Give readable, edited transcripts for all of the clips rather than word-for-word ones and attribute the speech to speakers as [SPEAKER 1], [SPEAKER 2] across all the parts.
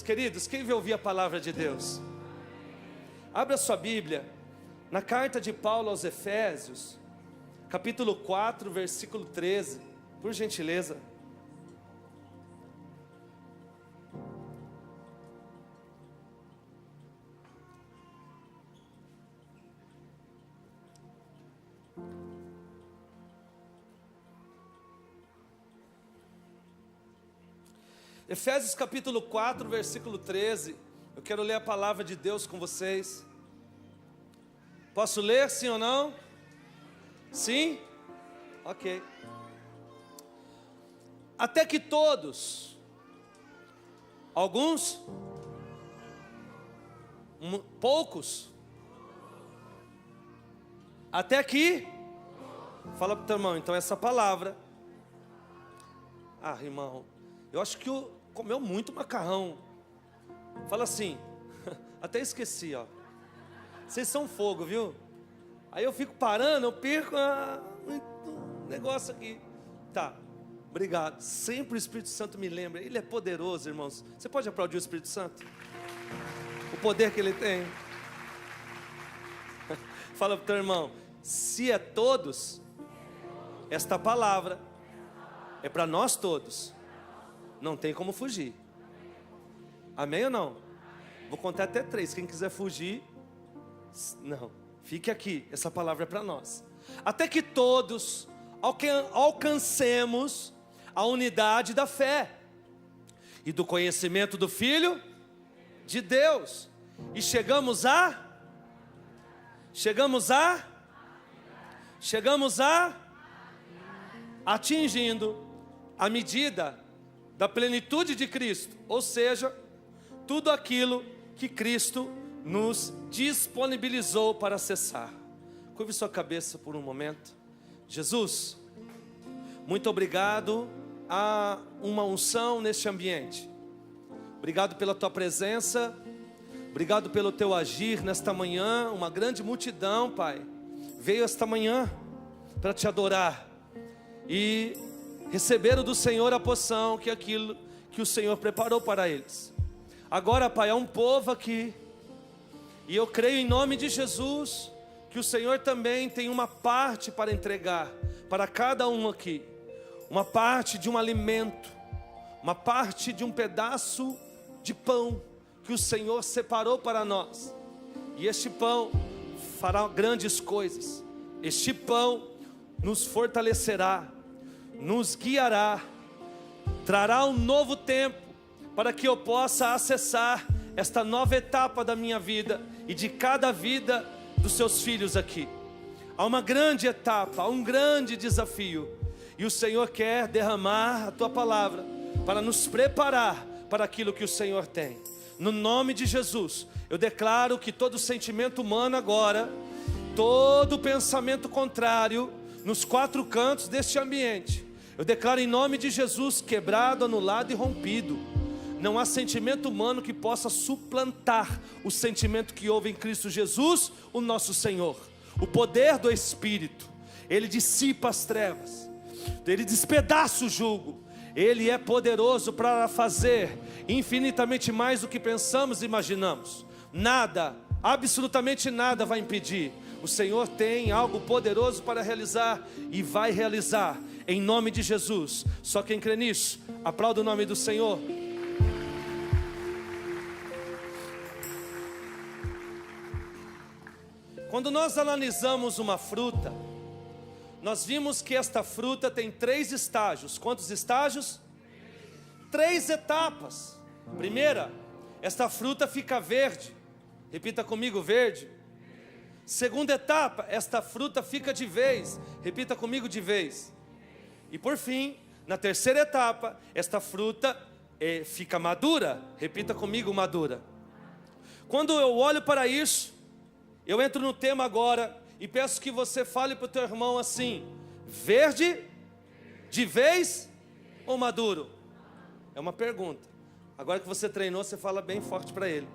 [SPEAKER 1] Queridos, quem veio ouvir a palavra de Deus? Abra sua Bíblia na carta de Paulo aos Efésios, capítulo 4, versículo 13, por gentileza. Efésios capítulo 4, versículo 13. Eu quero ler a palavra de Deus com vocês. Posso ler, sim ou não? Sim? Ok. Até que todos, alguns, poucos, até que, fala para o teu irmão, então essa palavra, irmão, eu acho que comeu muito macarrão. Fala assim, até esqueci, ó. Vocês são fogo, viu? Aí eu fico parando, eu perco o negócio aqui. Tá, obrigado. Sempre o Espírito Santo me lembra. Ele é poderoso, irmãos. Você pode aplaudir o Espírito Santo? O poder que ele tem. Fala para o teu irmão, se é todos, esta palavra é para nós todos. Não tem como fugir. Amém ou não? Vou contar até 3. Quem quiser fugir, não, fique aqui. Essa palavra é para nós. Até que todos alcancemos a unidade da fé e do conhecimento do Filho de Deus. E chegamos atingindo a medida da plenitude de Cristo, ou seja, tudo aquilo que Cristo nos disponibilizou para acessar. Curve sua cabeça por um momento. Jesus, muito obrigado a uma unção neste ambiente. Obrigado pela tua presença, obrigado pelo teu agir nesta manhã. Uma grande multidão, Pai, veio esta manhã para te adorar e receberam do Senhor a porção, que é aquilo que o Senhor preparou para eles. Agora, Pai, há um povo aqui, e eu creio em nome de Jesus, que o Senhor também tem uma parte para entregar, para cada um aqui. Uma parte de um alimento, uma parte de um pedaço de pão, que o Senhor separou para nós. E este pão fará grandes coisas. Este pão nos fortalecerá, nos guiará, trará um novo tempo, para que eu possa acessar esta nova etapa da minha vida e de cada vida dos seus filhos aqui. Há uma grande etapa, há um grande desafio, e o Senhor quer derramar a tua palavra para nos preparar para aquilo que o Senhor tem. No nome de Jesus, eu declaro que todo sentimento humano agora, todo pensamento contrário nos 4 cantos deste ambiente, eu declaro em nome de Jesus, quebrado, anulado e rompido. Não há sentimento humano que possa suplantar o sentimento que houve em Cristo Jesus, o nosso Senhor. O poder do Espírito, Ele dissipa as trevas, Ele despedaça o jugo. Ele é poderoso para fazer infinitamente mais do que pensamos e imaginamos. Nada, absolutamente nada vai impedir. O Senhor tem algo poderoso para realizar e vai realizar em nome de Jesus. Só quem crê nisso, aplauda o nome do Senhor. Quando nós analisamos uma fruta, nós vimos que esta fruta tem 3 estágios. Quantos estágios? 3 etapas. Primeira, esta fruta fica verde. Repita comigo, verde. Segunda etapa, esta fruta fica de vez. Repita comigo, de vez. E por fim, na terceira etapa, esta fruta fica madura. Repita comigo, madura. Quando eu olho para isso, eu entro no tema agora e peço que você fale para o teu irmão assim: verde, de vez ou maduro? É uma pergunta. Agora que você treinou, você fala bem forte para ele: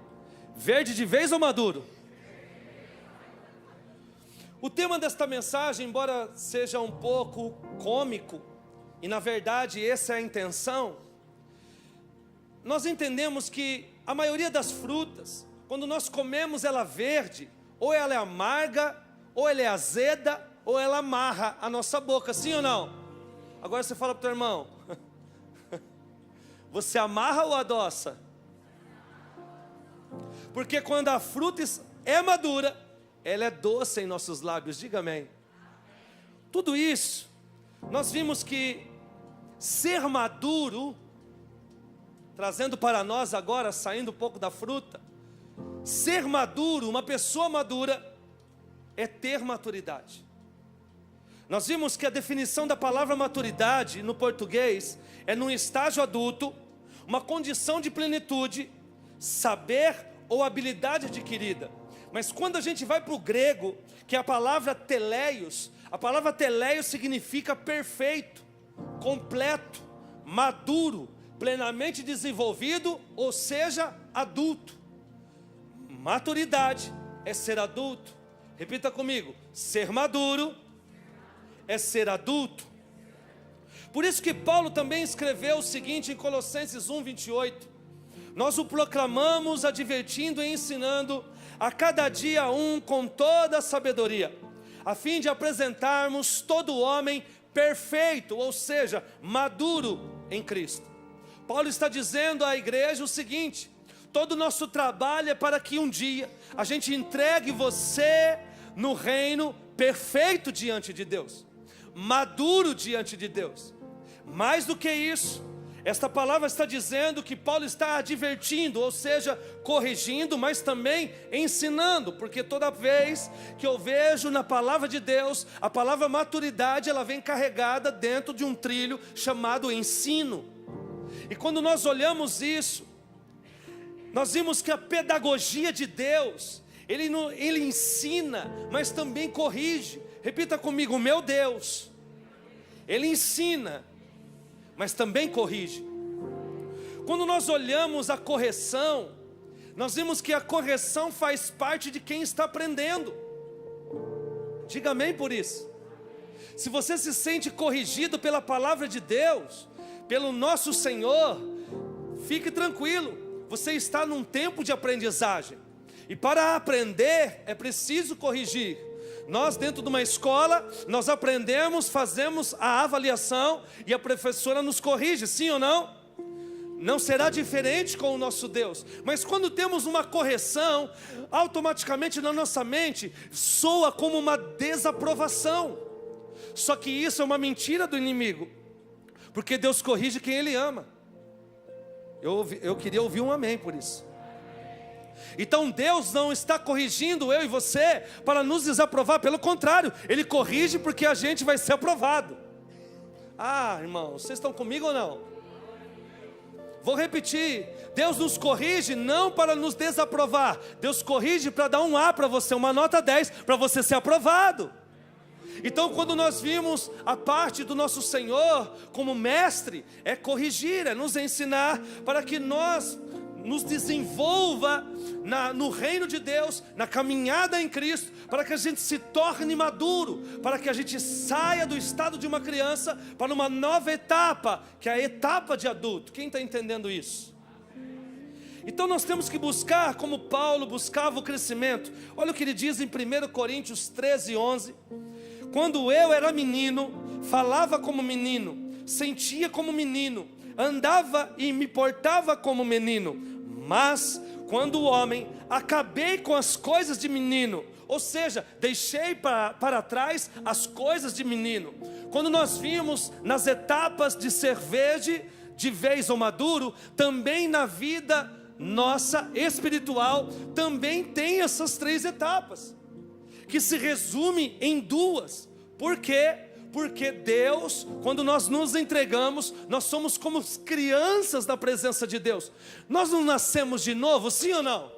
[SPEAKER 1] verde de vez ou maduro? O tema desta mensagem, embora seja um pouco cômico, e na verdade essa é a intenção, nós entendemos que a maioria das frutas, quando nós comemos ela verde, ou ela é amarga, ou ela é azeda, ou ela amarra a nossa boca, sim ou não? Agora você fala para o teu irmão, você amarra ou adoça? Porque quando a fruta é madura, ela é doce em nossos lábios, diga amém. Tudo isso, nós vimos que ser maduro, trazendo para nós agora, saindo um pouco da fruta, ser maduro, uma pessoa madura, é ter maturidade. Nós vimos que a definição da palavra maturidade no português é num estágio adulto, uma condição de plenitude, saber ou habilidade adquirida. Mas quando a gente vai para o grego, que é a palavra teleios significa perfeito, completo, maduro, plenamente desenvolvido, ou seja, adulto. Maturidade é ser adulto. Repita comigo, ser maduro é ser adulto. Por isso que Paulo também escreveu o seguinte em Colossenses 1:28. Nós o proclamamos, advertindo e ensinando a cada dia com toda a sabedoria, a fim de apresentarmos todo homem perfeito, ou seja, maduro em Cristo. Paulo está dizendo à igreja o seguinte: todo o nosso trabalho é para que um dia a gente entregue você no reino perfeito diante de Deus, maduro diante de Deus. Mais do que isso, esta palavra está dizendo que Paulo está advertindo, ou seja, corrigindo, mas também ensinando, porque toda vez que eu vejo na palavra de Deus, a palavra maturidade, ela vem carregada dentro de um trilho chamado ensino. E quando nós olhamos isso, nós vimos que a pedagogia de Deus, Ele ensina, mas também corrige. Repita comigo, meu Deus, Ele ensina, mas também corrige. Quando nós olhamos a correção, nós vimos que a correção faz parte de quem está aprendendo. Diga amém por isso. Se você se sente corrigido pela palavra de Deus, pelo nosso Senhor, fique tranquilo, você está num tempo de aprendizagem. E para aprender é preciso corrigir. Nós dentro de uma escola, nós aprendemos, fazemos a avaliação e a professora nos corrige, sim ou não? Não será diferente com o nosso Deus. Mas quando temos uma correção, automaticamente na nossa mente soa como uma desaprovação. Só que isso é uma mentira do inimigo, porque Deus corrige quem Ele ama. Eu queria ouvir um amém por isso. Então Deus não está corrigindo eu e você para nos desaprovar, pelo contrário, Ele corrige porque a gente vai ser aprovado. Ah, irmãos, vocês estão comigo ou não? Vou repetir, Deus nos corrige não para nos desaprovar, Deus corrige para dar um A para você, uma nota 10, para você ser aprovado. Então quando nós vimos a parte do nosso Senhor como mestre, é corrigir, é nos ensinar para que nós nos desenvolva no reino de Deus, na caminhada em Cristo, para que a gente se torne maduro, para que a gente saia do estado de uma criança para uma nova etapa, que é a etapa de adulto. Quem está entendendo isso? Então nós temos que buscar como Paulo buscava o crescimento. Olha o que ele diz em 1 Coríntios 13:11. Quando eu era menino, falava como menino, sentia como menino, andava e me portava como menino, mas quando o homem, acabei com as coisas de menino, ou seja, deixei para trás as coisas de menino. Quando nós vimos nas etapas de ser verde, de vez ou maduro, também na vida nossa espiritual, também tem essas três etapas, que se resume em duas. Por quê? Porque Deus, quando nós nos entregamos, nós somos como crianças na presença de Deus. Nós não nascemos de novo, sim ou não?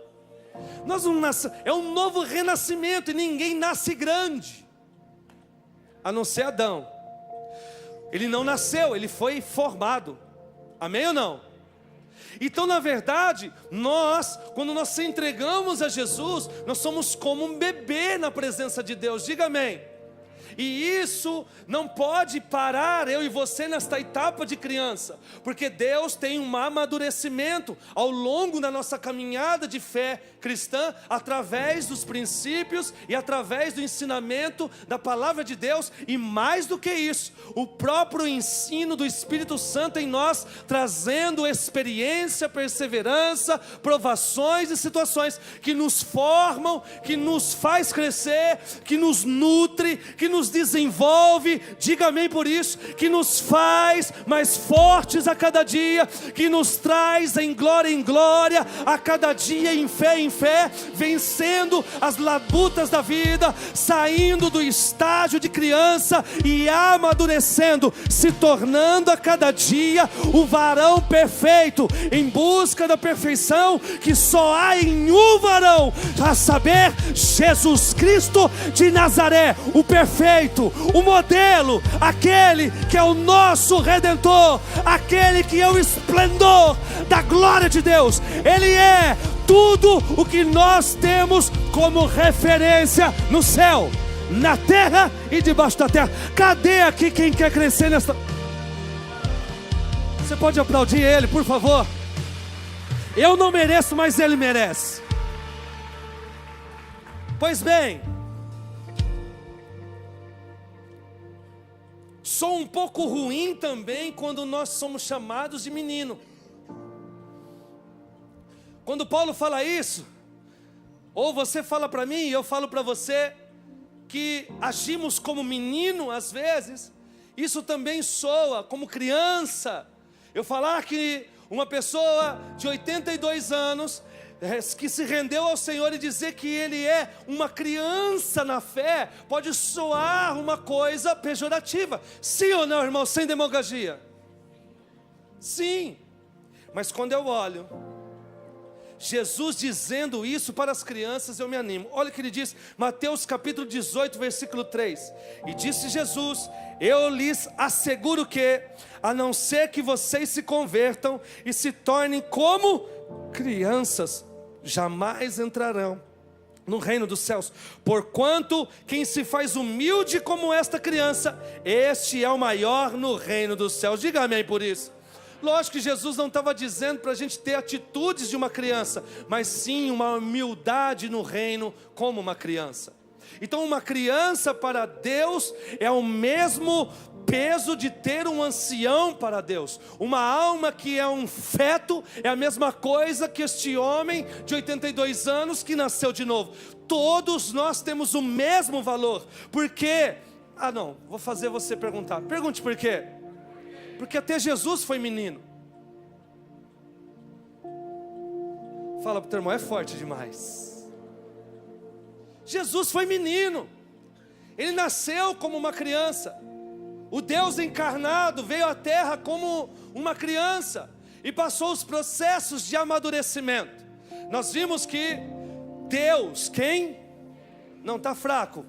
[SPEAKER 1] Nós não nascemos, é um novo renascimento e ninguém nasce grande, a não ser Adão. Ele não nasceu, ele foi formado. Amém ou não? Então na verdade, quando nós se entregamos a Jesus, nós somos como um bebê na presença de Deus, diga amém. E isso não pode parar eu e você nesta etapa de criança, porque Deus tem um amadurecimento ao longo da nossa caminhada de fé cristã, através dos princípios e através do ensinamento da palavra de Deus, e mais do que isso, o próprio ensino do Espírito Santo em nós, trazendo experiência, perseverança, provações e situações que nos formam, que nos faz crescer, que nos nutre, que nos desenvolve, diga amém por isso, que nos faz mais fortes a cada dia, que nos traz em glória, a cada dia em fé, vencendo as labutas da vida, saindo do estágio de criança e amadurecendo, se tornando a cada dia o varão perfeito, em busca da perfeição que só há em um varão, a saber, Jesus Cristo de Nazaré, o perfeito, o modelo, aquele que é o nosso Redentor, aquele que é o esplendor da glória de Deus. Ele é tudo o que nós temos como referência no céu, na terra e debaixo da terra. Cadê aqui quem quer crescer nesta? Você pode aplaudir ele, por favor? Eu não mereço, mas ele merece. Pois bem, sou um pouco ruim também quando nós somos chamados de menino. Quando Paulo fala isso, ou você fala para mim e eu falo para você, que agimos como menino às vezes, isso também soa como criança. Eu falar que uma pessoa de 82 anos, que se rendeu ao Senhor, e dizer que ele é uma criança na fé, pode soar uma coisa pejorativa. Sim ou não, irmão, sem demagogia? Sim, mas quando eu olho Jesus dizendo isso para as crianças, eu me animo. Olha o que ele diz, Mateus capítulo 18, versículo 3. E disse Jesus: eu lhes asseguro que, a não ser que vocês se convertam e se tornem como crianças, jamais entrarão no reino dos céus. Porquanto quem se faz humilde como esta criança, este é o maior no reino dos céus. Diga amém por isso. Lógico que Jesus não estava dizendo para a gente ter atitudes de uma criança, mas sim uma humildade no reino como uma criança. Então uma criança para Deus é o mesmo peso de ter um ancião para Deus. Uma alma que é um feto é a mesma coisa que este homem de 82 anos que nasceu de novo. Todos nós temos o mesmo valor. Por quê? Não, vou fazer você perguntar. Pergunte por quê? Porque até Jesus foi menino. Fala para o teu irmão, é forte demais. Jesus foi menino. Ele nasceu como uma criança. O Deus encarnado veio à terra como uma criança e passou os processos de amadurecimento. Nós vimos que Deus, quem? Não está fraco.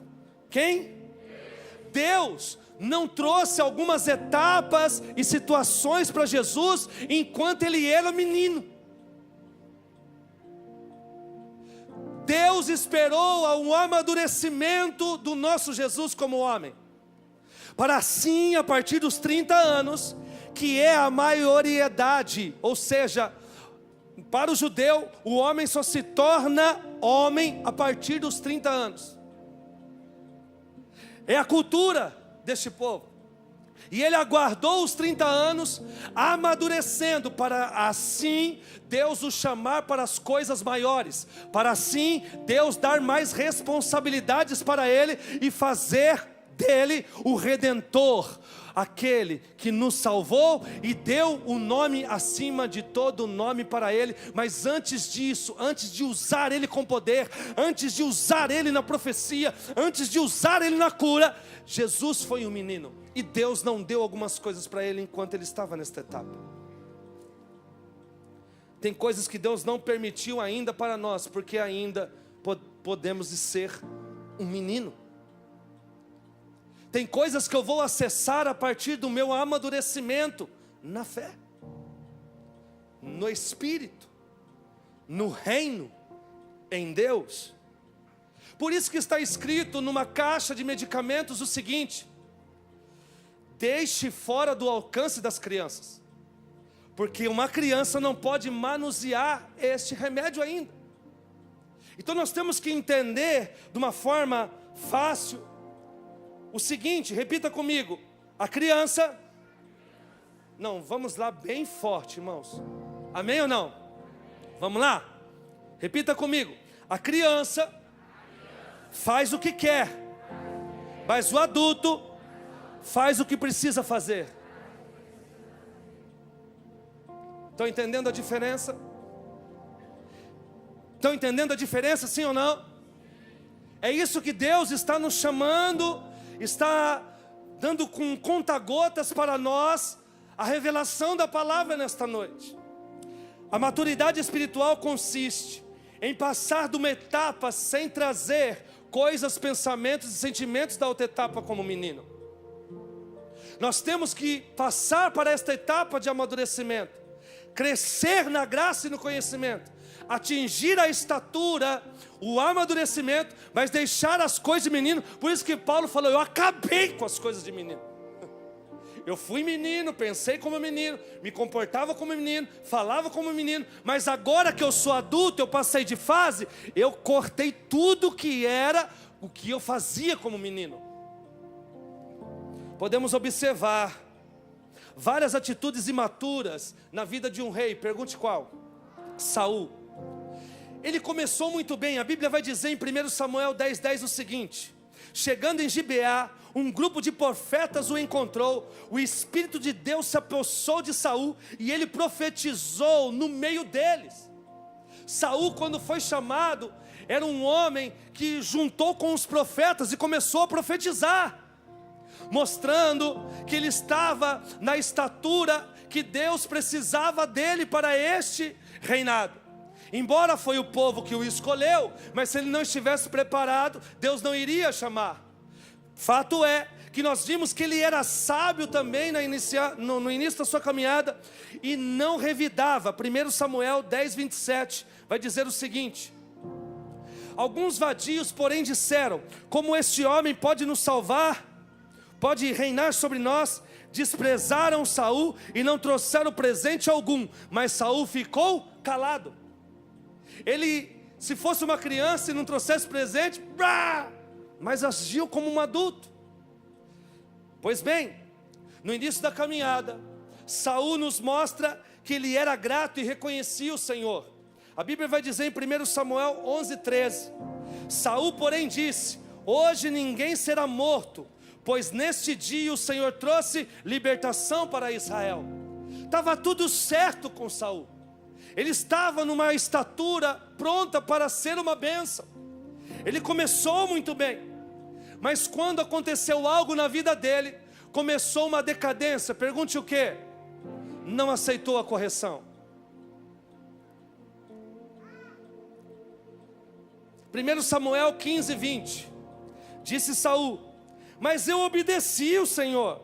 [SPEAKER 1] Quem? Deus não trouxe algumas etapas e situações para Jesus enquanto ele era menino. Deus esperou o amadurecimento do nosso Jesus como homem, para assim, a partir dos 30 anos, que é a maioridade, ou seja, para o judeu, o homem só se torna homem a partir dos 30 anos. É a cultura deste povo. E ele aguardou os 30 anos, amadurecendo, para assim Deus o chamar para as coisas maiores, para assim Deus dar mais responsabilidades para ele e fazer dele o Redentor, aquele que nos salvou e deu o nome acima de todo nome para ele. Mas antes disso, antes de usar ele com poder, antes de usar ele na profecia, antes de usar ele na cura, Jesus foi um menino, e Deus não deu algumas coisas para ele enquanto ele estava nesta etapa. Tem coisas que Deus não permitiu ainda para nós, porque ainda podemos ser um menino. Tem coisas que eu vou acessar a partir do meu amadurecimento na fé, no Espírito, no reino, em Deus. Por isso que está escrito numa caixa de medicamentos o seguinte: deixe fora do alcance das crianças, porque uma criança não pode manusear este remédio ainda. Então nós temos que entender de uma forma fácil o seguinte, repita comigo: a criança... Não, vamos lá bem forte, irmãos. Amém ou não? Vamos lá? Repita comigo: a criança faz o que quer, mas o adulto faz o que precisa fazer. Estão entendendo a diferença? Estão entendendo a diferença, sim ou não? É isso que Deus está nos chamando, está dando com conta-gotas para nós a revelação da palavra nesta noite. A maturidade espiritual consiste em passar de uma etapa sem trazer coisas, pensamentos e sentimentos da outra etapa como menino. Nós temos que passar para esta etapa de amadurecimento, crescer na graça e no conhecimento, atingir a estatura, o amadurecimento, mas deixar as coisas de menino. Por isso que Paulo falou: eu acabei com as coisas de menino. Eu fui menino, pensei como menino, me comportava como menino, falava como menino, mas agora que eu sou adulto, eu passei de fase, eu cortei tudo que era o que eu fazia como menino. Podemos observar várias atitudes imaturas na vida de um rei. Pergunte qual? Saul. Ele começou muito bem. A Bíblia vai dizer em 1 Samuel 10:10 o seguinte: chegando em Gibeá, um grupo de profetas o encontrou. O Espírito de Deus se apossou de Saul e ele profetizou no meio deles. Saul, quando foi chamado, era um homem que juntou com os profetas e começou a profetizar, mostrando que ele estava na estatura que Deus precisava dele para este reinado. Embora foi o povo que o escolheu, mas se ele não estivesse preparado, Deus não iria chamar. Fato é que nós vimos que ele era sábio também no início da sua caminhada e não revidava. 1 Samuel 10:27 vai dizer o seguinte: alguns vadios, porém, disseram: como este homem pode nos salvar? Pode reinar sobre nós? Desprezaram Saul e não trouxeram presente algum, mas Saul ficou calado. Ele, se fosse uma criança e não trouxesse presente, mas agiu como um adulto. Pois bem, no início da caminhada, Saul nos mostra que ele era grato e reconhecia o Senhor. A Bíblia vai dizer em 1 Samuel 11:13: Saul, porém, disse: hoje ninguém será morto, pois neste dia o Senhor trouxe libertação para Israel. Estava tudo certo com Saul. Ele estava numa estatura pronta para ser uma bênção. Ele começou muito bem, mas quando aconteceu algo na vida dele, começou uma decadência. Pergunte o quê? Não aceitou a correção. 1 Samuel 15:20 disse Saul: mas eu obedeci o Senhor,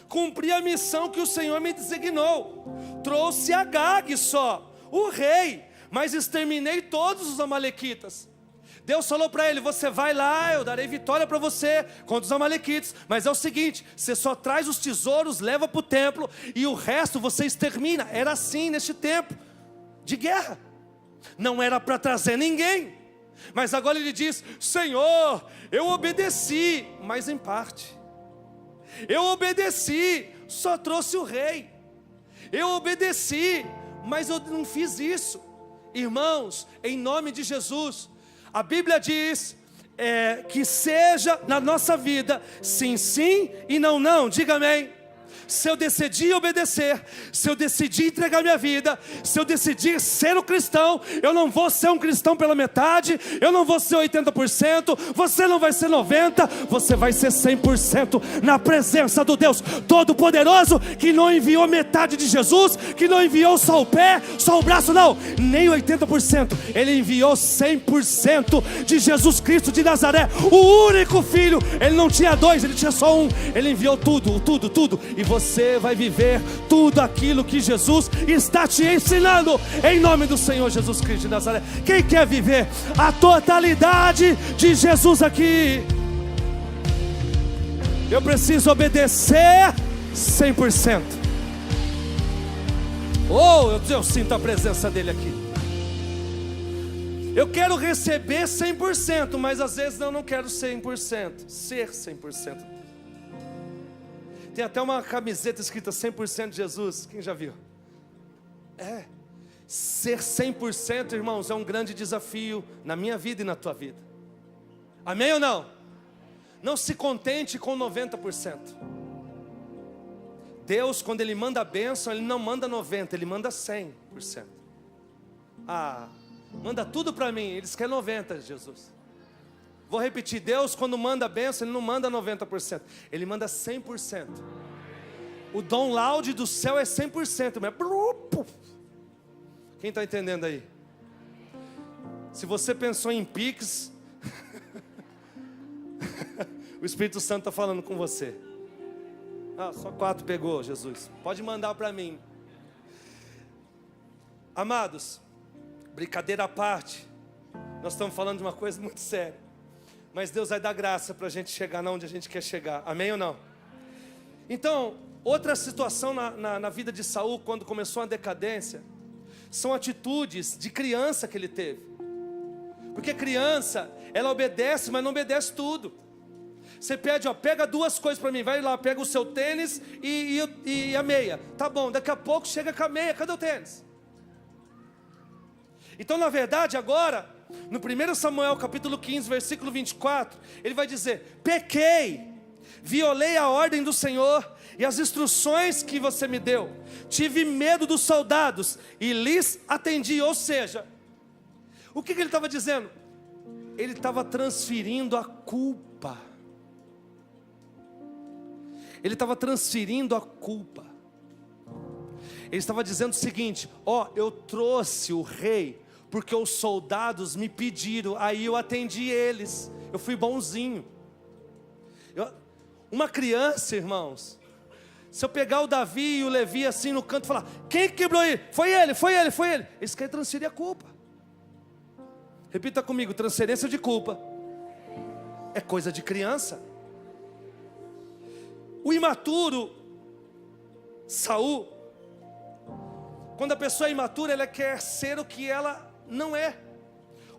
[SPEAKER 1] cumpri a missão que o Senhor me designou, trouxe Agag só, o rei, mas exterminei todos os amalequitas. Deus falou para ele: você vai lá, eu darei vitória para você contra os amalequitas, mas é o seguinte, você só traz os tesouros, leva para o templo, e o resto você extermina. Era assim neste tempo de guerra, não era para trazer ninguém. Mas agora ele diz: Senhor, eu obedeci, mas em parte. Eu obedeci, só trouxe o rei. Eu obedeci, mas eu não fiz isso. Irmãos, em nome de Jesus, a Bíblia diz que seja na nossa vida sim, sim e não, não. Diga amém. Se eu decidir obedecer, se eu decidir entregar minha vida, se eu decidir ser um cristão, eu não vou ser um cristão pela metade, eu não vou ser 80%, você não vai ser 90%, você vai ser 100% na presença do Deus Todo-Poderoso, que não enviou metade de Jesus, que não enviou só o pé, só o braço, não, nem 80%, Ele enviou 100% de Jesus Cristo de Nazaré, o único Filho. Ele não tinha dois, Ele tinha só um. Ele enviou tudo, e e você vai viver tudo aquilo que Jesus está te ensinando, em nome do Senhor Jesus Cristo de Nazaré. Quem quer viver a totalidade de Jesus aqui? Eu preciso obedecer 100%. Eu sinto a presença dele aqui. Eu quero receber 100%, mas às vezes eu não quero 100%, ser 100%. Tem até uma camiseta escrita 100% de Jesus, quem já viu? Ser 100%, irmãos, é um grande desafio na minha vida e na tua vida. Amém ou não? Não se contente com 90%. Deus, quando Ele manda a bênção, Ele não manda 90%, Ele manda 100%. Manda tudo para mim, eles querem 90%, Jesus. Vou repetir, Deus quando manda a bênção, Ele não manda 90%, Ele manda 100%. O download do céu é 100%. Quem está entendendo aí? Se você pensou em Pix, o Espírito Santo está falando com você. Só 4 pegou, Jesus. Pode mandar para mim. Amados, brincadeira à parte, nós estamos falando de uma coisa muito séria, mas Deus vai dar graça para a gente chegar onde a gente quer chegar, amém ou não? Então, outra situação na vida de Saul, quando começou a decadência, são atitudes de criança que ele teve. Porque criança, ela obedece, mas não obedece tudo. Você pede, pega 2 coisas para mim, vai lá, pega o seu tênis e a meia. Tá bom, daqui a pouco chega com a meia, cadê o tênis? Então, na verdade, agora, no 1 Samuel capítulo 15, versículo 24, ele vai dizer: pequei, violei a ordem do Senhor e as instruções que você me deu, tive medo dos soldados e lhes atendi. Ou seja, o que ele estava dizendo? Ele estava transferindo a culpa. Ele estava transferindo a culpa. Ele estava dizendo o seguinte: eu trouxe o rei porque os soldados me pediram, aí eu atendi eles, eu fui bonzinho. Uma criança, irmãos, se eu pegar o Davi e o Levi assim no canto e falar: quem quebrou ele? Foi ele. Eles querem transferir a culpa. Repita comigo: transferência de culpa é coisa de criança. O imaturo Saul, quando a pessoa é imatura, ela quer ser o que ela não é.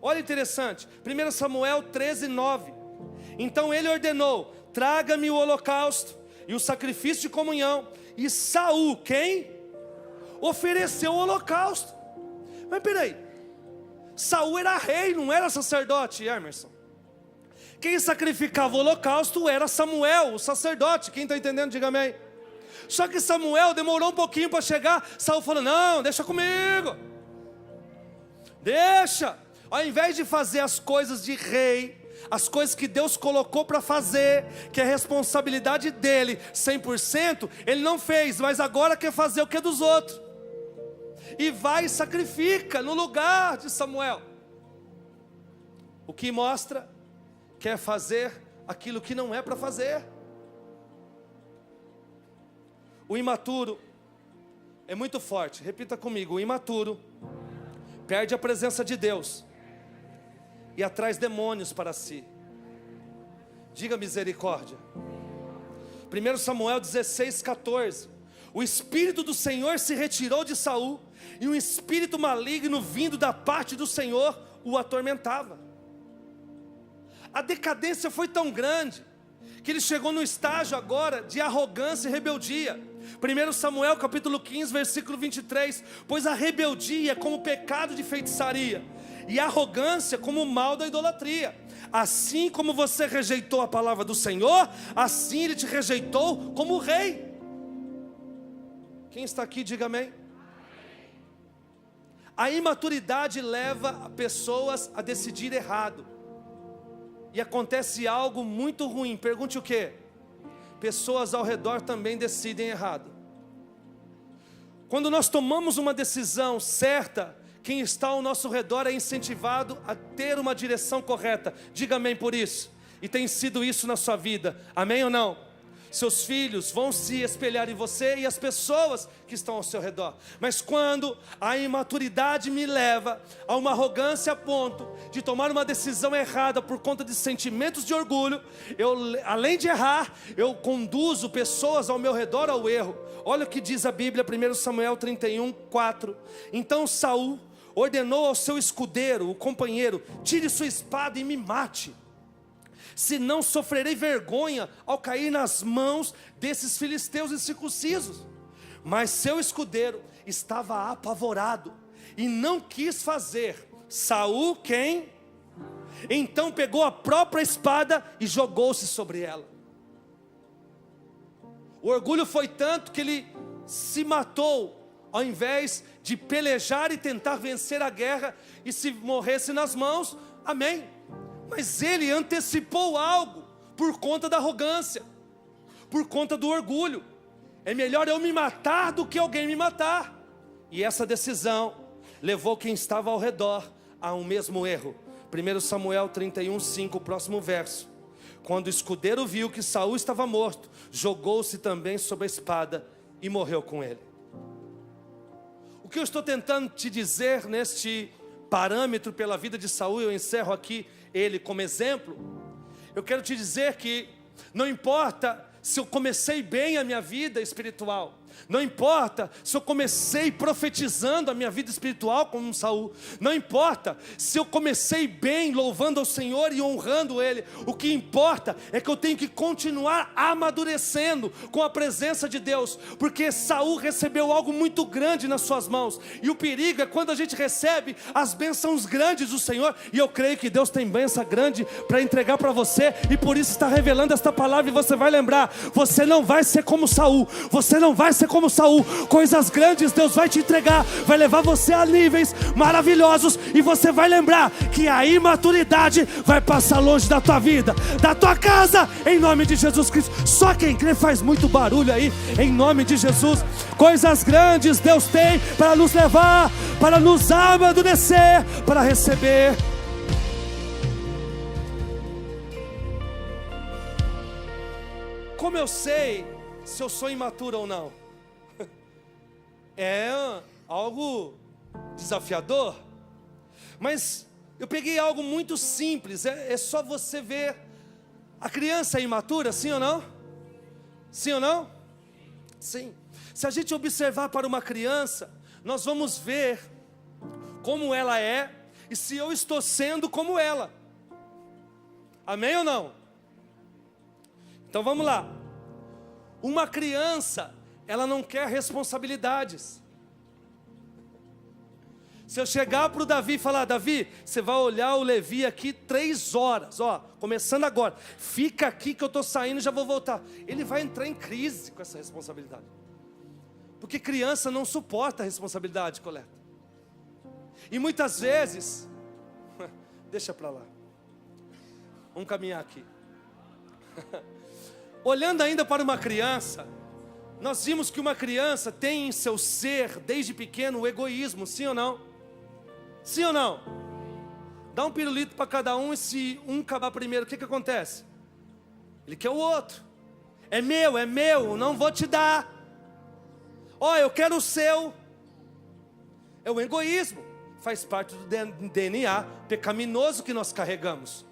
[SPEAKER 1] Olha interessante, 1 Samuel 13, 9. Então ele ordenou: traga-me o holocausto e o sacrifício de comunhão. E Saul, quem? Ofereceu o holocausto. Mas peraí, Saul era rei, não era sacerdote, Emerson. Quem sacrificava o holocausto era Samuel, o sacerdote. Quem está entendendo, diga amém. Só que Samuel demorou um pouquinho para chegar. Saul falou: não, deixa comigo. Deixa. Ao invés de fazer as coisas de rei, as coisas que Deus colocou para fazer, que é responsabilidade dele, 100%, ele não fez, mas agora quer fazer o que é dos outros. E vai e sacrifica no lugar de Samuel. O que mostra, quer fazer aquilo que não é para fazer. O imaturo é muito forte. Repita comigo: o imaturo perde a presença de Deus e atrai demônios para si. Diga misericórdia. 1 Samuel 16, 14. O Espírito do Senhor se retirou de Saul, e um espírito maligno vindo da parte do Senhor o atormentava. A decadência foi tão grande que ele chegou no estágio agora de arrogância e rebeldia. 1 Samuel capítulo 15, versículo 23. Pois a rebeldia é como o pecado de feitiçaria, e a arrogância como o mal da idolatria. Assim como você rejeitou a palavra do Senhor, assim Ele te rejeitou como rei. Quem está aqui, diga amém. A imaturidade leva pessoas a decidir errado, e acontece algo muito ruim. Pergunte o que? Pessoas ao redor também decidem errado. Quando nós tomamos uma decisão certa, quem está ao nosso redor é incentivado a ter uma direção correta. Diga amém por isso. E tem sido isso na sua vida, amém ou não? seus filhos vão se espelhar em você e as pessoas que estão ao seu redor. Mas quando a imaturidade me leva a uma arrogância a ponto de tomar uma decisão errada por conta de sentimentos de orgulho, eu, além de errar, eu conduzo pessoas ao meu redor ao erro. Olha o que diz a Bíblia, 1 Samuel 31, 4. Então Saul ordenou ao seu escudeiro, o companheiro: tire sua espada e me mate, senão sofrerei vergonha ao cair nas mãos desses filisteus incircuncisos. Mas seu escudeiro estava apavorado e não quis fazer. Saul quem? Então pegou a própria espada e jogou-se sobre ela. O orgulho foi tanto que ele se matou, ao invés de pelejar e tentar vencer a guerra, e se morresse nas mãos, amém. Mas ele antecipou algo por conta da arrogância, por conta do orgulho. É melhor eu me matar do que alguém me matar. E essa decisão levou quem estava ao redor a um mesmo erro. 1 Samuel 31, 5, o próximo verso. Quando o escudeiro viu que Saul estava morto, jogou-se também sobre a espada e morreu com ele. O que eu estou tentando te dizer neste parâmetro pela vida de Saul, eu encerro aqui ele como exemplo. Eu quero te dizer que não importa se eu comecei bem a minha vida espiritual, não importa se eu comecei profetizando a minha vida espiritual como um Saul, não importa se eu comecei bem louvando ao Senhor e honrando Ele, o que importa é que eu tenho que continuar amadurecendo com a presença de Deus, porque Saul recebeu algo muito grande nas suas mãos, e o perigo é quando a gente recebe as bênçãos grandes do Senhor, e eu creio que Deus tem bênção grande para entregar para você, e por isso está revelando esta palavra, e você vai lembrar, você não vai ser como Saul, você não vai ser como Saul, coisas grandes Deus vai te entregar, vai levar você a níveis maravilhosos, e você vai lembrar que a imaturidade vai passar longe da tua vida, da tua casa, em nome de Jesus Cristo. Só quem crê faz muito barulho aí, em nome de Jesus. Coisas grandes Deus tem para nos levar, para nos amadurecer, para receber. Como eu sei se eu sou imaturo ou não? É algo desafiador, mas eu peguei algo muito simples, é só você ver. A criança é imatura, sim ou não? Sim ou não? Sim. Se a gente observar para uma criança, nós vamos ver como ela é, e se eu estou sendo como ela. Amém ou não? Então vamos lá. Uma criança, ela não quer responsabilidades. Se eu chegar para o Davi e falar: Davi, você vai olhar o Levi aqui 3 horas, ó, começando agora, fica aqui que eu estou saindo e já vou voltar. Ele vai entrar em crise com essa responsabilidade, porque criança não suporta a responsabilidade, Coleta. E muitas vezes, deixa para lá, vamos caminhar aqui. Olhando ainda para uma criança, nós vimos que uma criança tem em seu ser, desde pequeno, o egoísmo, sim ou não? Sim ou não? Dá um pirulito para cada um, e se um acabar primeiro, o que acontece? Ele quer o outro. É meu, não vou te dar. Ó, eu quero o seu. É o egoísmo, faz parte do DNA pecaminoso que nós carregamos.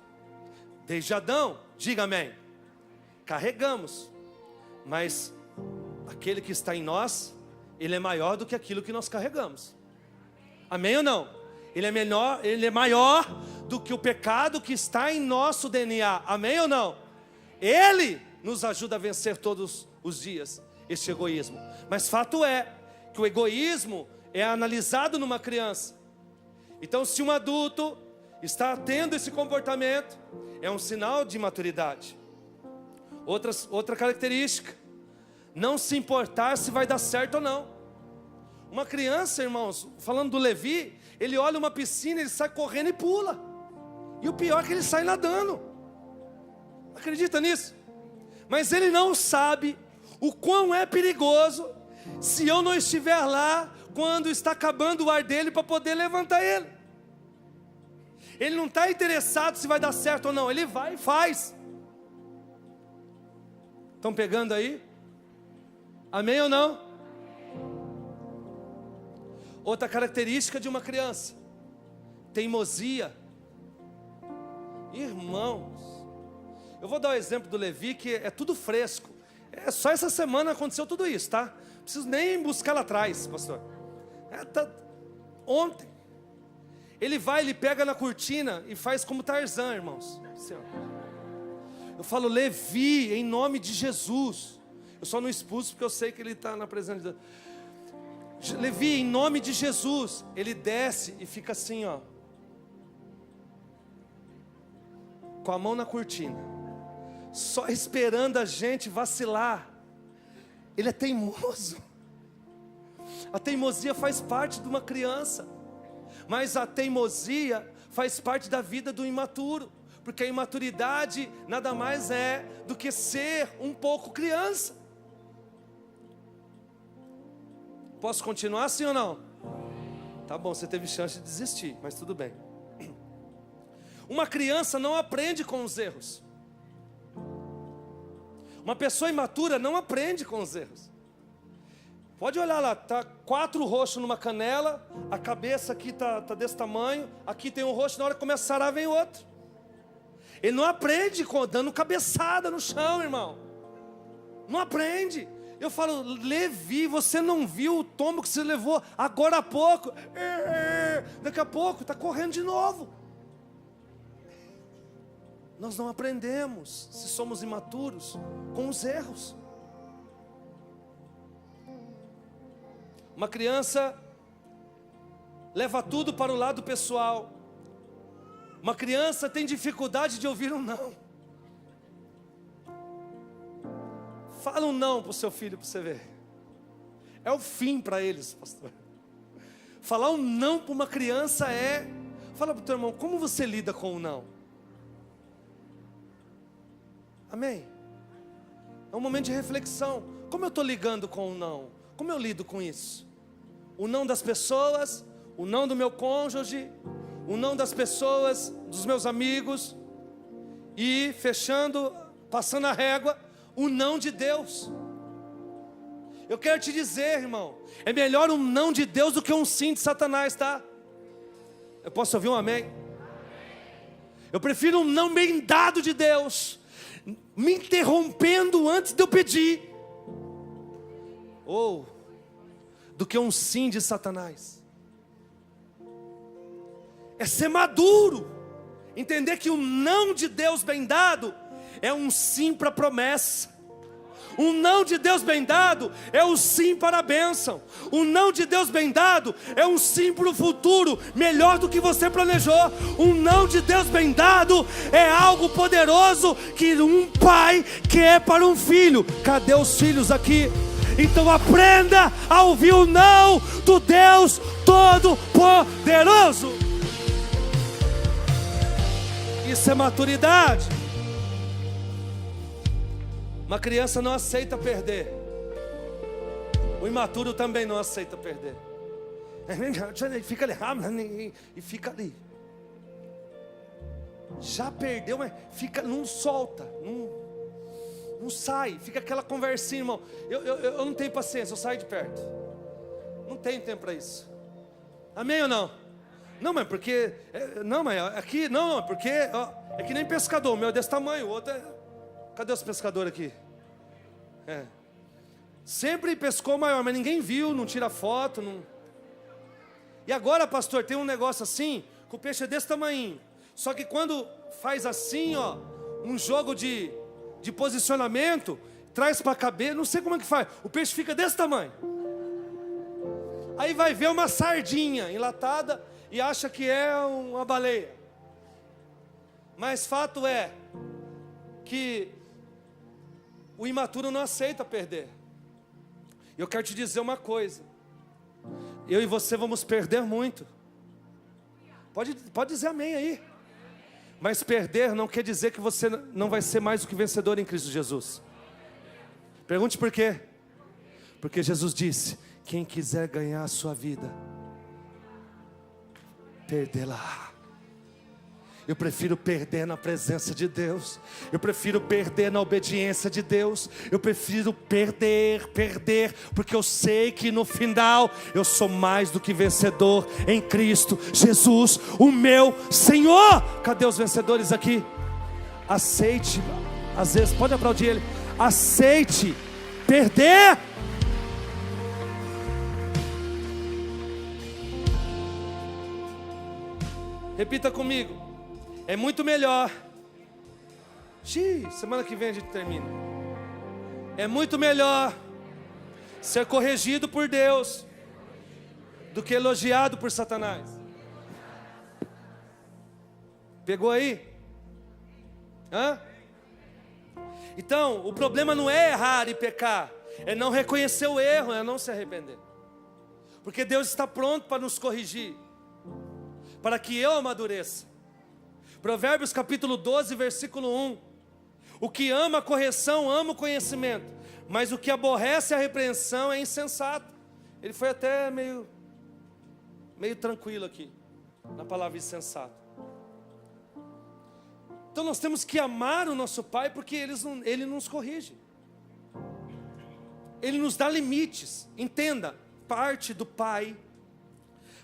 [SPEAKER 1] Desde Adão, diga amém. Carregamos, mas aquele que está em nós, ele é maior do que aquilo que nós carregamos. Amém ou não? Ele é maior do que o pecado que está em nosso DNA. Amém ou não? Ele nos ajuda a vencer todos os dias este egoísmo. Mas fato é que o egoísmo é analisado numa criança. Então, se um adulto está tendo esse comportamento, é um sinal de maturidade. Outra característica: não se importar se vai dar certo ou não. Uma criança, irmãos, falando do Levi, ele olha uma piscina, ele sai correndo e pula. E o pior é que ele sai nadando. Acredita nisso? Mas ele não sabe o quão é perigoso se eu não estiver lá quando está acabando o ar dele para poder levantar ele. Ele não está interessado se vai dar certo ou não, ele vai e faz. Estão pegando aí? Amém ou não? Outra característica de uma criança: teimosia. Irmãos, eu vou dar o exemplo do Levi, que é tudo fresco. Só essa semana aconteceu tudo isso, tá? Não preciso nem buscar lá atrás, pastor. Ontem. Ele vai, ele pega na cortina e faz como Tarzan, irmãos. Assim, eu falo, Levi, em nome de Jesus. Eu só não expulso porque eu sei que ele está na presença de Deus. Levi, em nome de Jesus. Ele desce e fica assim, ó, com a mão na cortina, só esperando a gente vacilar. Ele é teimoso. A teimosia faz parte de uma criança, mas a teimosia faz parte da vida do imaturo, porque a imaturidade nada mais é do que ser um pouco criança. Posso continuar sim ou não? Tá bom, você teve chance de desistir, mas tudo bem. Uma criança não aprende com os erros. Uma pessoa imatura não aprende com os erros. Pode olhar lá, tá 4 roxos numa canela, a cabeça aqui tá desse tamanho, aqui tem um roxo, na hora que começa a sarar vem outro. Ele não aprende dando cabeçada no chão, irmão. Não aprende. Eu falo, Levi, você não viu o tombo que você levou agora há pouco? Daqui a pouco está correndo de novo. Nós não aprendemos, se somos imaturos, com os erros. Uma criança leva tudo para o lado pessoal. Uma criança tem dificuldade de ouvir um não. Fala um não para o seu filho para você ver. É o fim para eles, pastor. Falar um não para uma criança é... Fala para o teu irmão, como você lida com o não? Amém? É um momento de reflexão. Como eu estou ligando com o não? Como eu lido com isso? O não das pessoas, o não do meu cônjuge, o não das pessoas, dos meus amigos. E fechando, passando a régua, o não de Deus. Eu quero te dizer, irmão, é melhor um não de Deus do que um sim de Satanás, tá? Eu posso ouvir um amém? Eu prefiro um não bem dado de Deus, me interrompendo antes de eu pedir, ou do que um sim de Satanás. É ser maduro, entender que o não de Deus bem dado é um sim para a promessa. Um não de Deus bem dado é um sim para a bênção. Um não de Deus bem dado é um sim para o futuro, melhor do que você planejou. Um não de Deus bem dado é algo poderoso que um pai quer para um filho. Cadê os filhos aqui? Então aprenda a ouvir o não do Deus Todo-Poderoso. Isso é maturidade. Uma criança não aceita perder. O imaturo também não aceita perder. Fica ali, e fica ali. Já perdeu, mas fica, não solta, não sai. Fica aquela conversinha, irmão. Eu não tenho paciência, eu saio de perto. Não tenho tempo para isso. Amém ou não? Não, mas porque... Não, mas aqui... Não, porque... Ó, é que nem pescador, o meu é desse tamanho, o outro é... Cadê os pescadores aqui? Sempre pescou maior, mas ninguém viu, não tira foto, não... E agora, pastor, tem um negócio assim, que o peixe é desse tamanho. Só que quando faz assim, ó, um jogo de posicionamento, traz para a cabeça, não sei como é que faz, o peixe fica desse tamanho. Aí vai ver uma sardinha enlatada e acha que é uma baleia. Mas fato é que o imaturo não aceita perder. Eu quero te dizer uma coisa. Eu e você vamos perder muito. Pode dizer amém aí. Mas perder não quer dizer que você não vai ser mais do que vencedor em Cristo Jesus. Pergunte por quê? Porque Jesus disse: quem quiser ganhar a sua vida, perdê-la. Eu prefiro perder na presença de Deus. Eu prefiro perder na obediência de Deus. Eu prefiro perder, porque eu sei que no final eu sou mais do que vencedor em Cristo Jesus, o meu Senhor. Cadê os vencedores aqui? Aceite, às vezes, pode aplaudir ele. Aceite perder. Repita comigo. É muito melhor. Semana que vem a gente termina. É muito melhor ser corrigido por Deus do que elogiado por Satanás. Pegou aí? Hã? Então, o problema não é errar e pecar, é não reconhecer o erro, é não se arrepender. Porque Deus está pronto para nos corrigir, para que eu amadureça. Provérbios capítulo 12, versículo 1. O que ama a correção, ama o conhecimento, mas o que aborrece a repreensão é insensato. Ele foi até meio tranquilo aqui, na palavra insensato. Então nós temos que amar o nosso Pai, porque Ele nos corrige. Ele nos dá limites. Entenda, parte do Pai,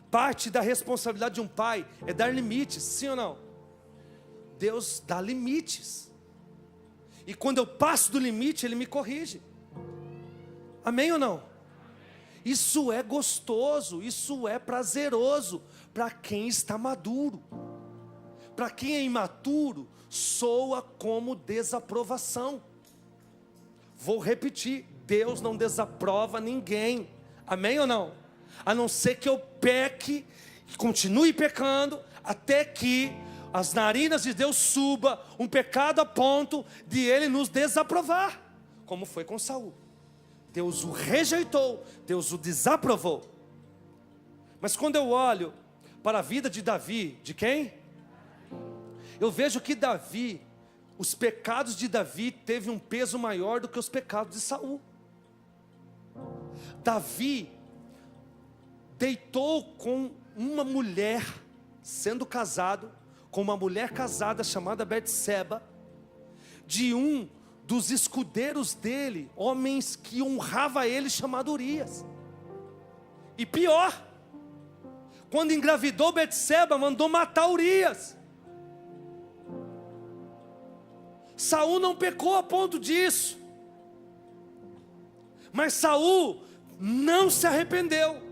[SPEAKER 1] parte da responsabilidade de um pai é dar limites, sim ou não? Deus dá limites. E quando eu passo do limite, Ele me corrige. Amém ou não? Isso é gostoso, isso é prazeroso para quem está maduro. Para quem é imaturo, soa como desaprovação. Vou repetir, Deus não desaprova ninguém. Amém ou não? A não ser que eu peque, continue pecando, até que as narinas de Deus suba um pecado a ponto de Ele nos desaprovar, como foi com Saul. Deus o rejeitou, Deus o desaprovou. Mas quando eu olho para a vida de Davi, de quem? Eu vejo que Davi, os pecados de Davi teve um peso maior do que os pecados de Saul. Davi deitou com uma mulher, sendo casado com uma mulher casada chamada Betseba, de um dos escudeiros dele, homens que honrava ele, chamado Urias. E pior, quando engravidou Betseba, mandou matar Urias. Saul não pecou a ponto disso, mas Saul não se arrependeu.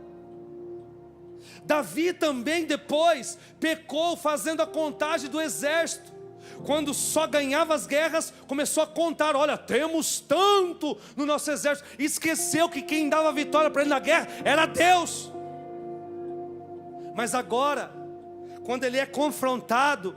[SPEAKER 1] Davi também depois pecou fazendo a contagem do exército. Quando só ganhava as guerras, começou a contar, olha, temos tanto no nosso exército. Esqueceu que quem dava vitória para ele na guerra era Deus. Mas agora, quando ele é confrontado,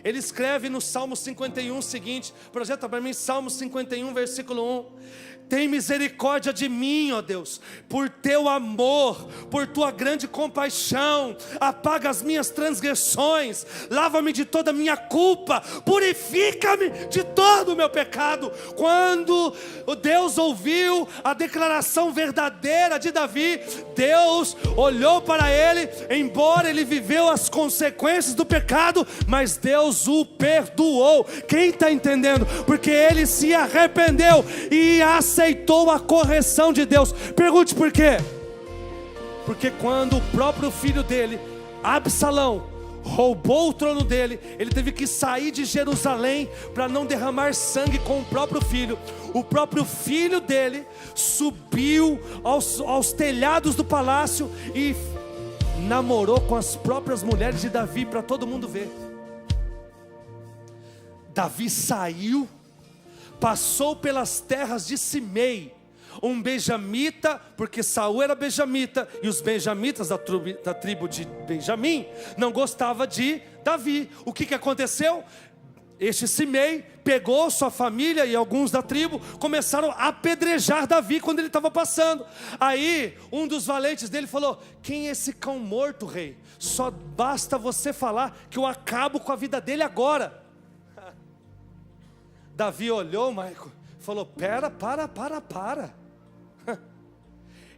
[SPEAKER 1] ele escreve no Salmo 51 o seguinte, projeta para mim Salmo 51 versículo 1. Tem misericórdia de mim, ó Deus, por teu amor, por tua grande compaixão, apaga as minhas transgressões, lava-me de toda a minha culpa, purifica-me de todo o meu pecado. Quando o Deus ouviu a declaração verdadeira de Davi, Deus olhou para ele, embora ele viveu as consequências do pecado, mas Deus o perdoou. Quem está entendendo? Porque ele se arrependeu e aceitou a correção de Deus. Pergunte por quê? Porque quando o próprio filho dele, Absalão, roubou o trono dele, ele teve que sair de Jerusalém para não derramar sangue com o próprio filho. O próprio filho dele subiu aos telhados do palácio e namorou com as próprias mulheres de Davi, para todo mundo ver. Davi saiu, passou pelas terras de Simei, um benjamita, porque Saul era benjamita, e os benjamitas da tribo de Benjamim não gostavam de Davi. O que aconteceu? Este Simei pegou sua família e alguns da tribo, começaram a apedrejar Davi quando ele estava passando. Aí um dos valentes dele falou: quem é esse cão morto, rei? Só basta você falar que eu acabo com a vida dele agora. Davi olhou, Maico, falou: para.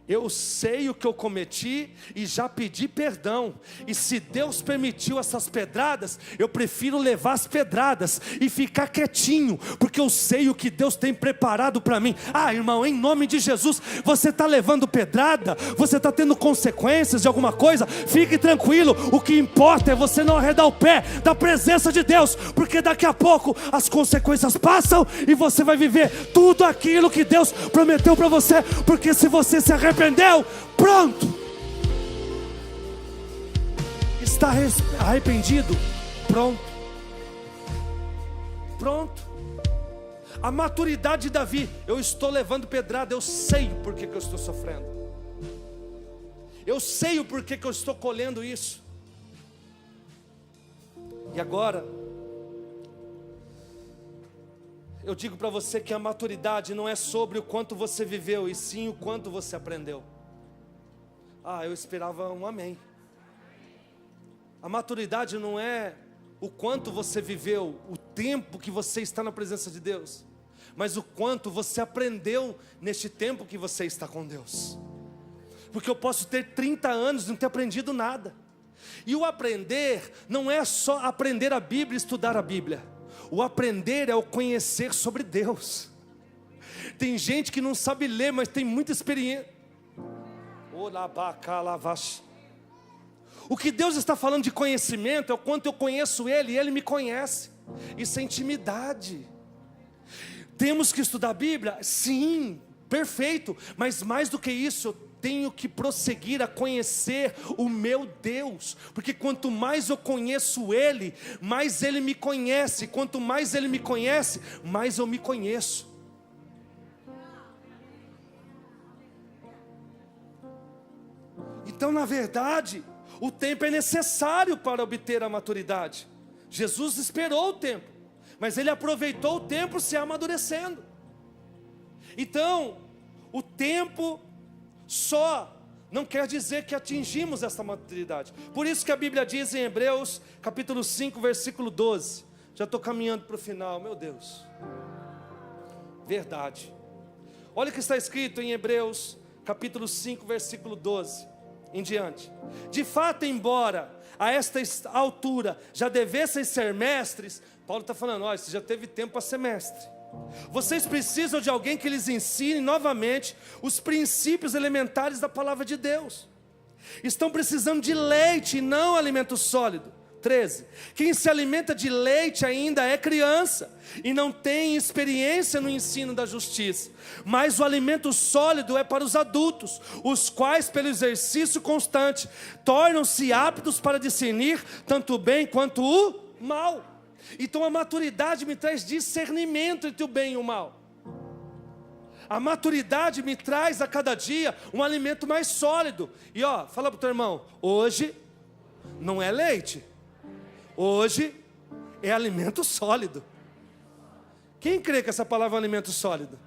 [SPEAKER 1] Eu sei o que eu cometi e já pedi perdão. E se Deus permitiu essas pedradas, eu prefiro levar as pedradas e ficar quietinho, porque eu sei o que Deus tem preparado para mim. Irmão, em nome de Jesus, você está levando pedrada, você está tendo consequências de alguma coisa, fique tranquilo. O que importa é você não arredar o pé da presença de Deus, porque daqui a pouco as consequências passam e você vai viver tudo aquilo que Deus prometeu para você. Porque se você se arrependeu, pronto. Está arrependido? Pronto. Pronto. A maturidade de Davi: eu estou levando pedrada, eu sei o porquê que eu estou sofrendo, eu sei o porquê que eu estou colhendo isso. E agora eu digo para você que a maturidade não é sobre o quanto você viveu, e sim o quanto você aprendeu. Eu esperava um amém. A maturidade não é o quanto você viveu, o tempo que você está na presença de Deus, mas o quanto você aprendeu neste tempo que você está com Deus. Porque eu posso ter 30 anos e não ter aprendido nada. E o aprender não é só aprender a Bíblia e estudar a Bíblia. O aprender é o conhecer sobre Deus. Tem gente que não sabe ler, mas tem muita experiência. O que Deus está falando de conhecimento é o quanto eu conheço Ele e Ele me conhece. Isso é intimidade. Temos que estudar a Bíblia? Sim, perfeito. Mas mais do que isso, eu tenho que prosseguir a conhecer o meu Deus, porque quanto mais eu conheço Ele, mais Ele me conhece. Quanto mais Ele me conhece, mais eu me conheço. Então, na verdade, o tempo é necessário para obter a maturidade. Jesus esperou o tempo, mas Ele aproveitou o tempo se amadurecendo. Então, o tempo só não quer dizer que atingimos essa maturidade. Por isso que a Bíblia diz em Hebreus capítulo 5, versículo 12. Já estou caminhando para o final, meu Deus. Verdade. Olha o que está escrito em Hebreus capítulo 5, versículo 12 em diante. De fato, embora a esta altura já devessem ser mestres, Paulo está falando: você já teve tempo para ser mestre. Vocês precisam de alguém que lhes ensine novamente os princípios elementares da palavra de Deus. Estão precisando de leite e não alimento sólido. 13. Quem se alimenta de leite ainda é criança e não tem experiência no ensino da justiça. Mas o alimento sólido é para os adultos, os quais, pelo exercício constante, tornam-se aptos para discernir tanto o bem quanto o mal. Então a maturidade me traz discernimento entre o bem e o mal. A maturidade me traz a cada dia um alimento mais sólido. E fala para o teu irmão: hoje não é leite, hoje é alimento sólido. Quem crê que essa palavra é um alimento sólido?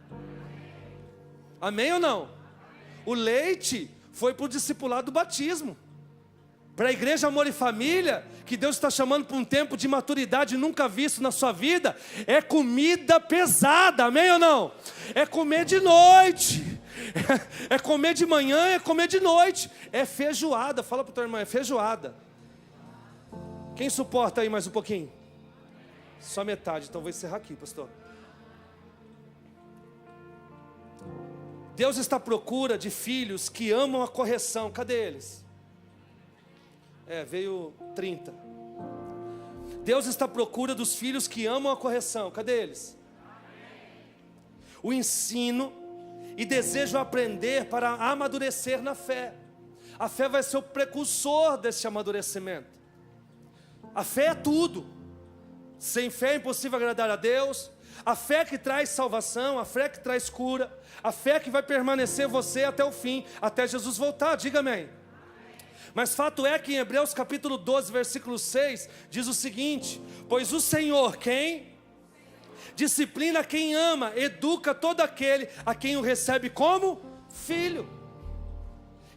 [SPEAKER 1] Amém ou não? O leite foi para o discipulado do batismo. Para a igreja Amor e Família, que Deus está chamando para um tempo de maturidade nunca visto na sua vida, é comida pesada, amém ou não? É comer de noite, é comer de manhã, é comer de noite, é feijoada. Fala para o teu irmão: é feijoada. Quem suporta aí mais um pouquinho? Só metade, então vou encerrar aqui, pastor. Deus está à procura de filhos que amam a correção. Cadê eles? Veio 30. Deus está à procura dos filhos que amam a correção. Cadê eles? O ensino e desejam aprender para amadurecer na fé. A fé vai ser o precursor desse amadurecimento. A fé é tudo. Sem fé é impossível agradar a Deus. A fé que traz salvação, a fé que traz cura, a fé que vai permanecer você até o fim, até Jesus voltar. Diga amém. Mas fato é que em Hebreus capítulo 12, versículo 6, diz o seguinte: pois o Senhor, quem? Disciplina quem ama, educa todo aquele a quem o recebe como filho.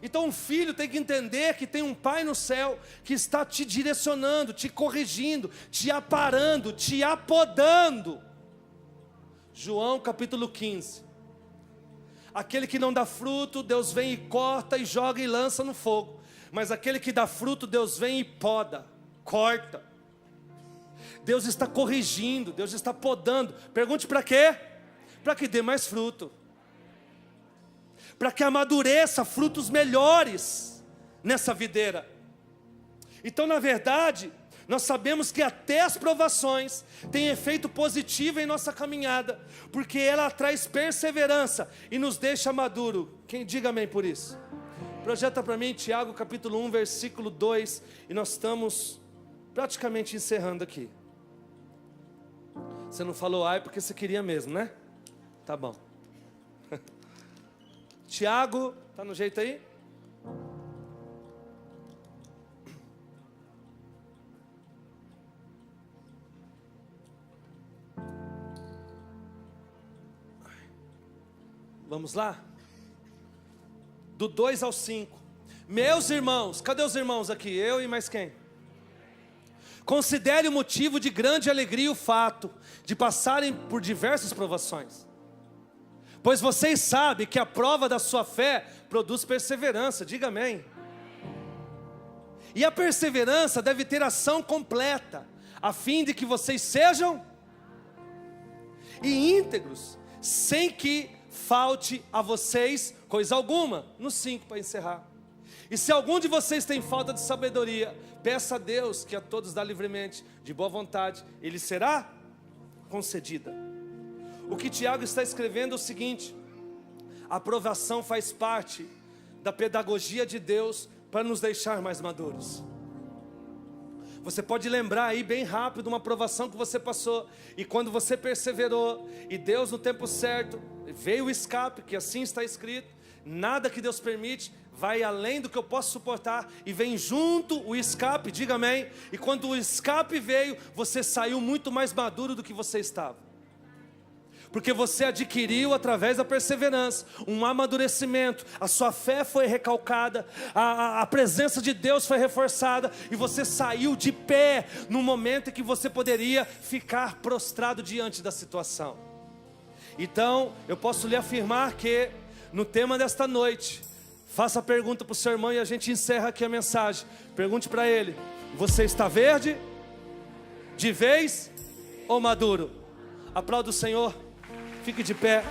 [SPEAKER 1] Então um filho tem que entender que tem um pai no céu que está te direcionando, te corrigindo, te aparando, te apodando. João capítulo 15. Aquele que não dá fruto, Deus vem e corta e joga e lança no fogo. Mas aquele que dá fruto, Deus vem e poda, corta. Deus está corrigindo, Deus está podando. Pergunte para quê? Para que dê mais fruto. Para que amadureça frutos melhores nessa videira. Então, na verdade, nós sabemos que até as provações têm efeito positivo em nossa caminhada, porque ela traz perseverança e nos deixa maduro. Quem diga amém por isso? Projeta para mim Tiago capítulo 1, versículo 2, e nós estamos praticamente encerrando aqui. Você não falou ai porque você queria mesmo, né? Tá bom. Tiago, tá no jeito aí? Vamos lá? Do 2 ao 5. Meus irmãos, cadê os irmãos aqui? Eu e mais quem? Considere o motivo de grande alegria o fato de passarem por diversas provações. Pois vocês sabem que a prova da sua fé produz perseverança, diga amém. E a perseverança deve ter ação completa, a fim de que vocês sejam íntegros, sem que falte a vocês coisa alguma. No 5 para encerrar. E se algum de vocês tem falta de sabedoria, peça a Deus, que a todos dá livremente, de boa vontade, ele será concedida. O que Tiago está escrevendo é o seguinte: a provação faz parte da pedagogia de Deus para nos deixar mais maduros. Você pode lembrar aí bem rápido uma provação que você passou, e quando você perseverou, e Deus no tempo certo, veio o escape, que assim está escrito, nada que Deus permite vai além do que eu posso suportar, e vem junto o escape, diga amém. E quando o escape veio, você saiu muito mais maduro do que você estava, porque você adquiriu através da perseverança um amadurecimento, a sua fé foi recalcada, a presença de Deus foi reforçada, e você saiu de pé no momento em que você poderia ficar prostrado diante da situação. Então eu posso lhe afirmar que no tema desta noite, faça a pergunta para o seu irmão e a gente encerra aqui a mensagem. Pergunte para ele: você está verde, de vez ou maduro? Aplauda o Senhor. Fique de pé.